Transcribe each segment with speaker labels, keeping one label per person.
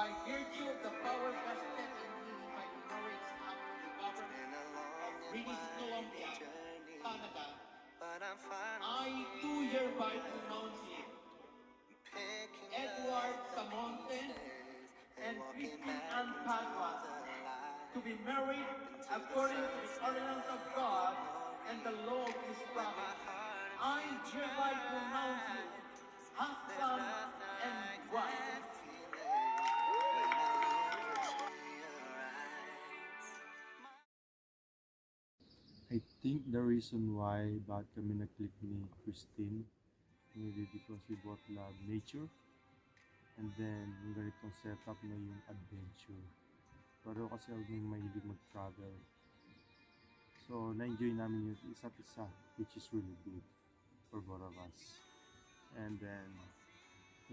Speaker 1: by virtue of the power vested in me by the Norwich Act, the government of British Columbia, Canada, I do hereby pronounce you, Edward Samonte and Christine Ann Padua, to be married according to the ordinance of God and the law of this province. I hereby pronounce you husband and wife.
Speaker 2: I think the reason why bakit kami nag-click ni Christine, maybe because we both love nature, and then yung ganitong setup na yung adventure. Pero kasi ako yung mahilig mag-travel. So, na-enjoy namin yung isa't isa, which is really good for both of us. And then,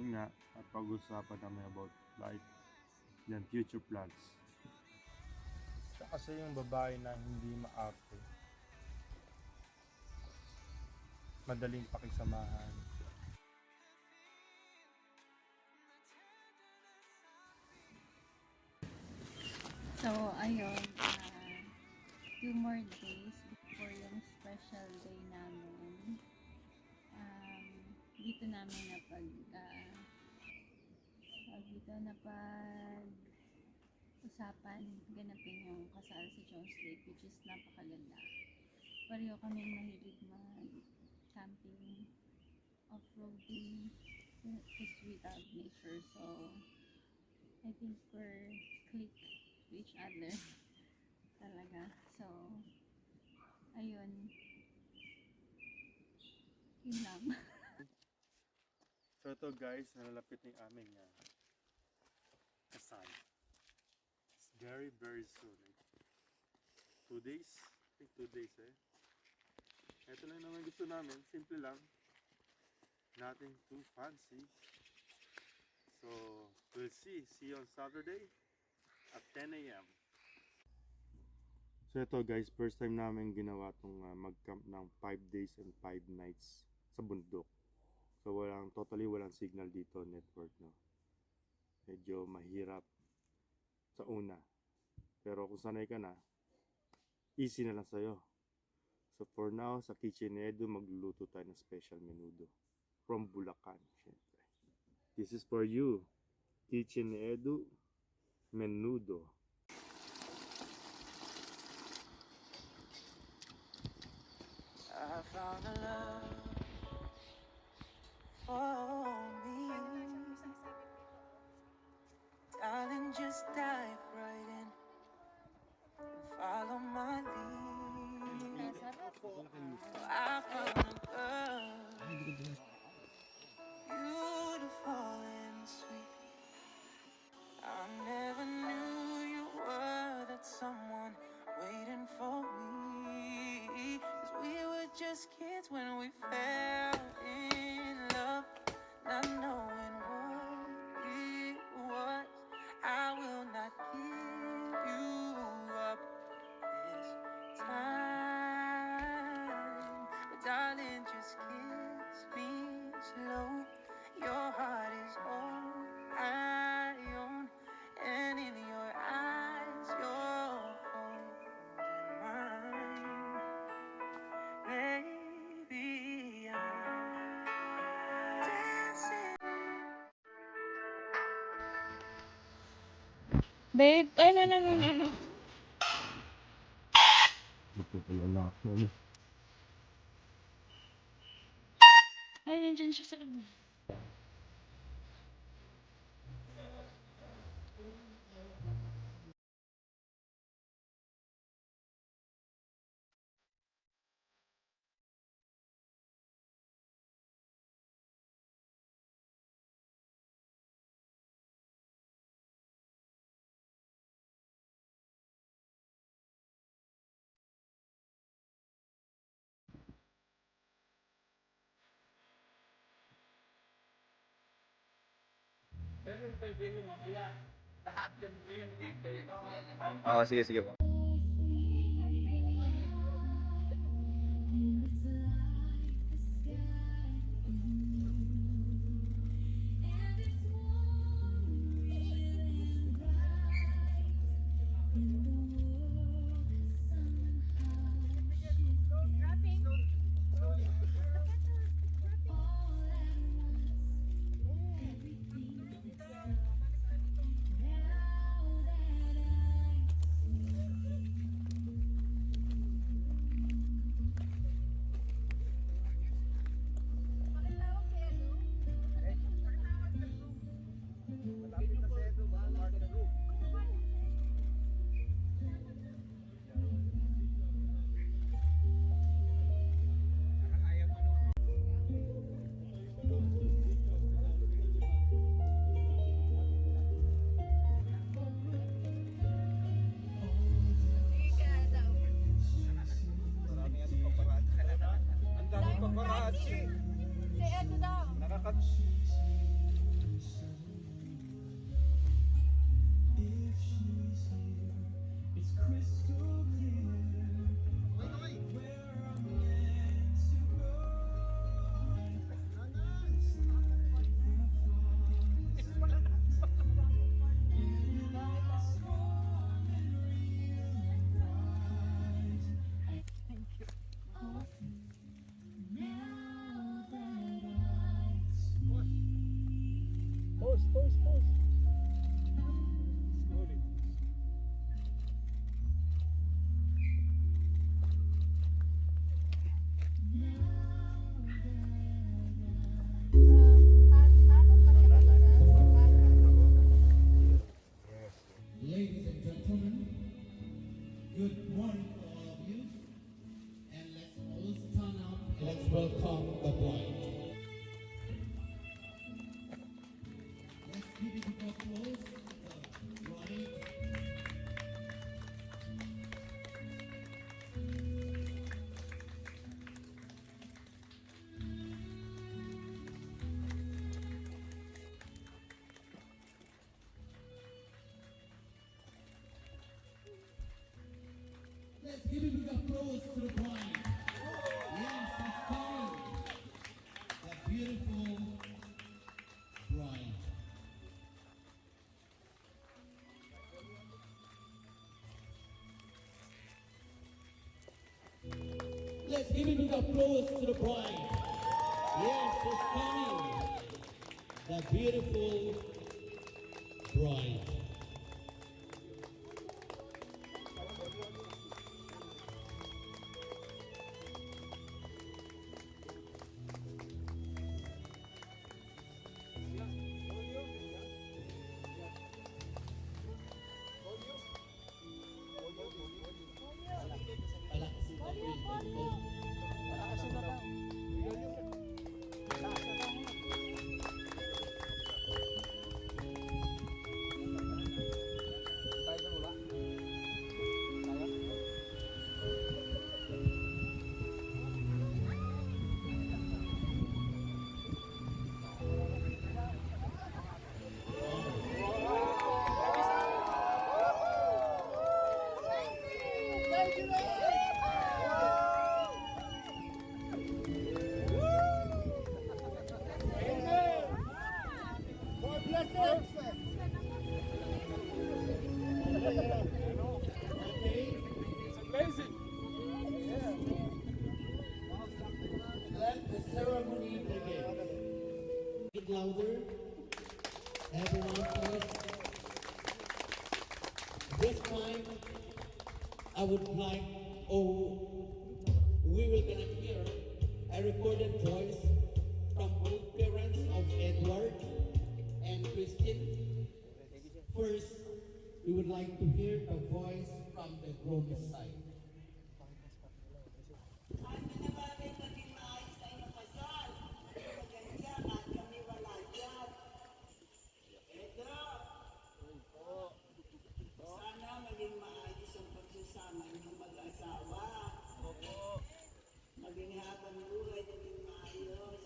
Speaker 2: yun nga, at pag-usapan namin about life and future plans. Siya kasi yung babae na hindi maarte, madaling pakisamahan.
Speaker 3: So, ayun, 2 more days before yung special day namin. Dito namin usapan, ganapin yung kasal sa Jones Lake, which is napakaganda. Pareho kaming mahilig mag-camping, off-roading, because we love nature. So, I think we're click to each other talaga. So, ayun. Yun lang.
Speaker 2: So ito guys, nalalapit na yung aming kasal. It's very very soon. 2 days? I think 2 days eh. Ito lang naman gusto namin, simple lang. Nothing too fancy. So, we'll see you on Saturday at 10 a.m. So ito guys, first time namin ginawa itong mag-camp ng 5 days and 5 nights sa bundok. So totally walang signal dito, network, no. Medyo mahirap sa una. Pero kung sanay ka na, easy na lang sa'yo. So for now, sa Kitchen Edu, magluluto tayo ng special menudo. From Bulacan, syempre. This is for you, Kitchen Edu Menudo.
Speaker 4: I found a love for me. Darling, just dive right in and follow my lead. I found a girl, beautiful and sweet. I never knew you were that someone waiting for me. 'Cause we were just kids when we fell in love, not knowing what it was. I will not give you up this time, but darling, just kiss me slow. Your heart is all I own, and in your eyes, you're holding mine. Baby, I'm dancing.
Speaker 3: Babe, ay, no.
Speaker 2: Ito pala na.
Speaker 3: Ay, nandiyan siya sa loob.
Speaker 5: Oo, sige, sige po. Nakakatsi.
Speaker 3: Si Edo daw.
Speaker 5: Nakakatsi. Pause, pause, pause. Slowly.
Speaker 6: Ladies and gentlemen, good morning to all of you. And let's all stand up and let's welcome the bride. Let's give it a big applause to the bride. Let's give a big applause to the bride. Yes, it's coming. The beautiful bride. Let's give a big applause to the bride. Yes, it's coming. The beautiful bride.
Speaker 5: Amazing.
Speaker 6: Let the ceremony begin. Get louder. Everyone, please. This time, I would like, we will gonna hear a recorded voice from both parents of Edward and Christine. First, we would like to hear the voice from the groom's side.
Speaker 7: Ay, manabagay maging maayos tayo nakasal. Maganda at kami wala dyan. Edo, sana maging maayos ang pagsasama niyong mag-asawa. Maging habang buhay, maging maayos.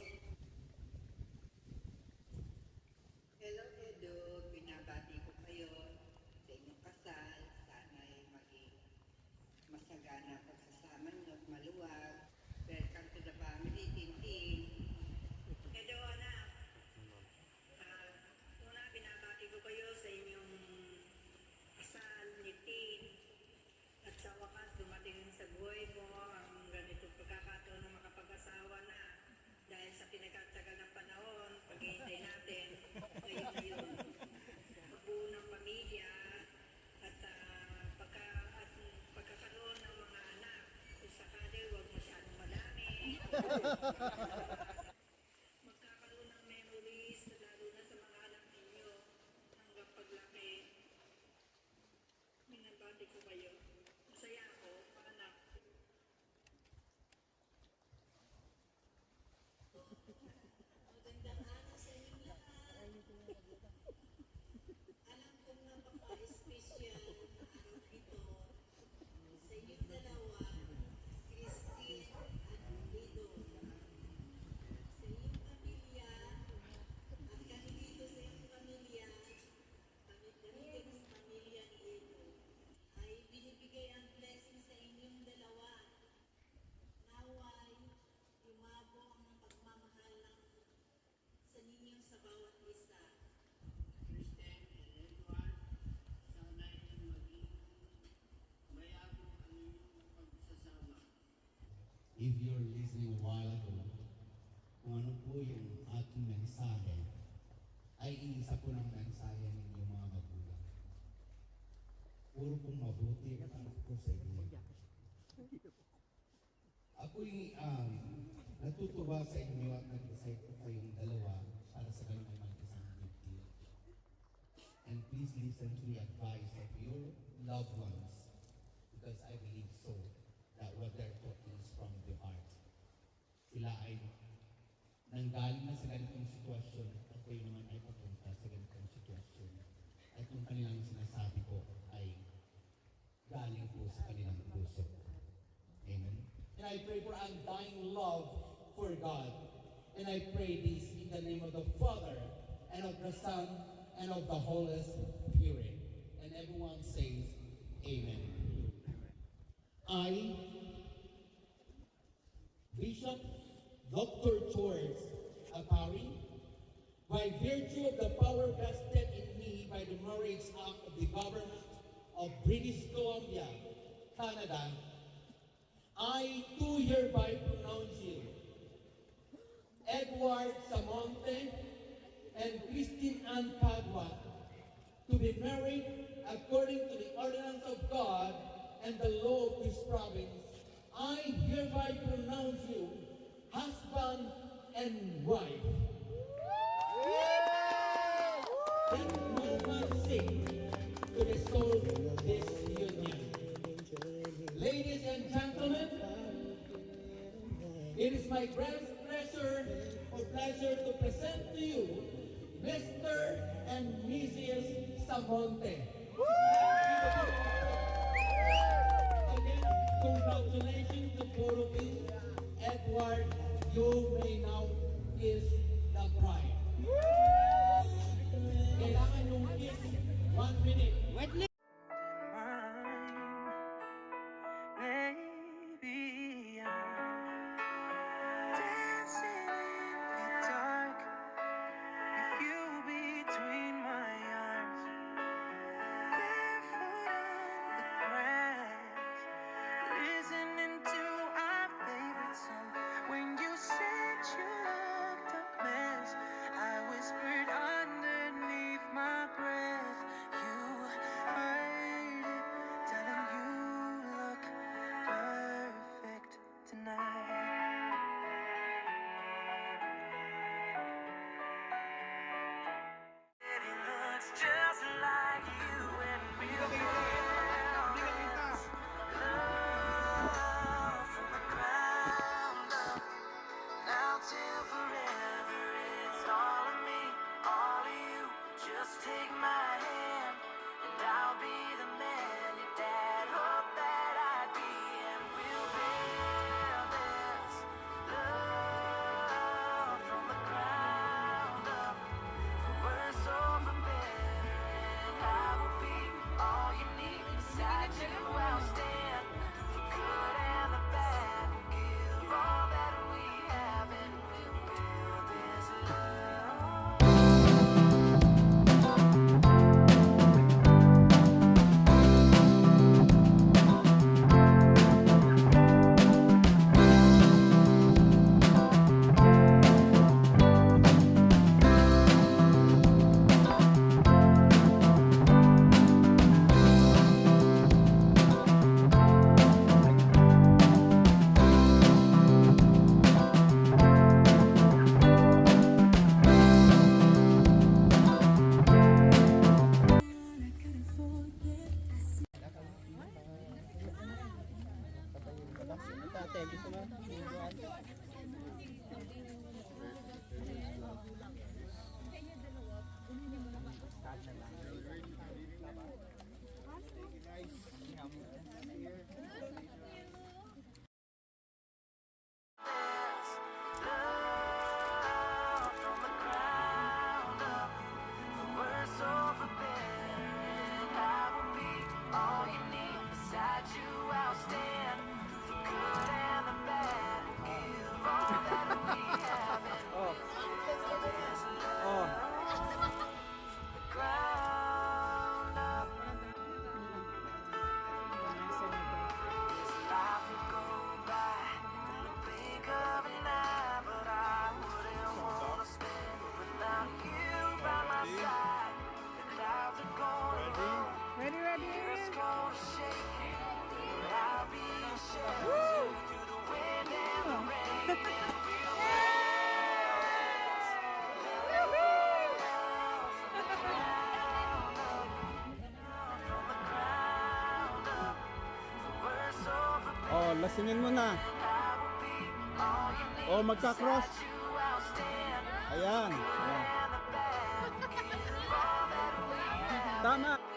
Speaker 7: Hello, Edo. Binabati ko kayo sa inyong kasal. Sana'y maging masagana ang pagsasama niyo at maluwag. Welcome to the family, Tintin. Hello, anak. Una, binabati ko kayo sa inyong kasal ni Tin. At sa wakas, dumating sa buhay mo ang ganitong pagkakataon na makapag-asawa na. Dahil sa pinagkatagal ng panahon, paghihintay natin, ngayon na yun. Magbuo ng pamilya at pagkakaroon ng mga anak. Kung sakali, huwag masyadong madami. Magkakaroon ng memories, lalo na sa mga anak ninyo hanggang paglaki. Minabati ko kayo. Masaya ako, anak. Magandang araw sa inyo lahat. Alam kong napaka-special na araw ito sa inyong dalawa, Christine at Lido.
Speaker 6: mensahe ay iisa po ng mensahe ng inyong mga magulang. Puro pong mabuti ang anak ko sa inyo. Ako'y natutuwa sa inyo at nag-decide po kayong dalawa para sa ganun ay mag-isang bibig. And please listen to the advice of your loved ones because I believe so that what they're talking is from the heart. Sila ay nanggaling na sa ganitong sitwasyon at kayo naman ay papunta sa ganitong sitwasyon. At yung kanilang sinasabi ko ay galing po sa kanilang puso. Amen. And I pray for undying love for God. And I pray this in the name of the Father, and of the Son, and of the Holy Spirit. And everyone says, Amen. I, Bishop Dr. George Apari, by virtue of the power vested in me by the Marriage Act of the Government of British Columbia, Canada, I too hereby pronounce you, Edward Samonte and Christine Ann Padua, to be married according to the ordinance of God and the law of this province. I hereby pronounce you husband and wife. Let no man sing to dissolve this union. Ladies and gentlemen, it is my great pleasure to present to you Mr. and Mrs. Samonte. Again, congratulations to both of you. Edward, you may now kiss the bride. Kailangan yung kiss 1 minute.
Speaker 4: Mine. Maybe I'm dancing in the dark with you between my arms.
Speaker 5: Oh, lasingin mo na. Oh, magka-cross. Ayan. Ayan. Tama.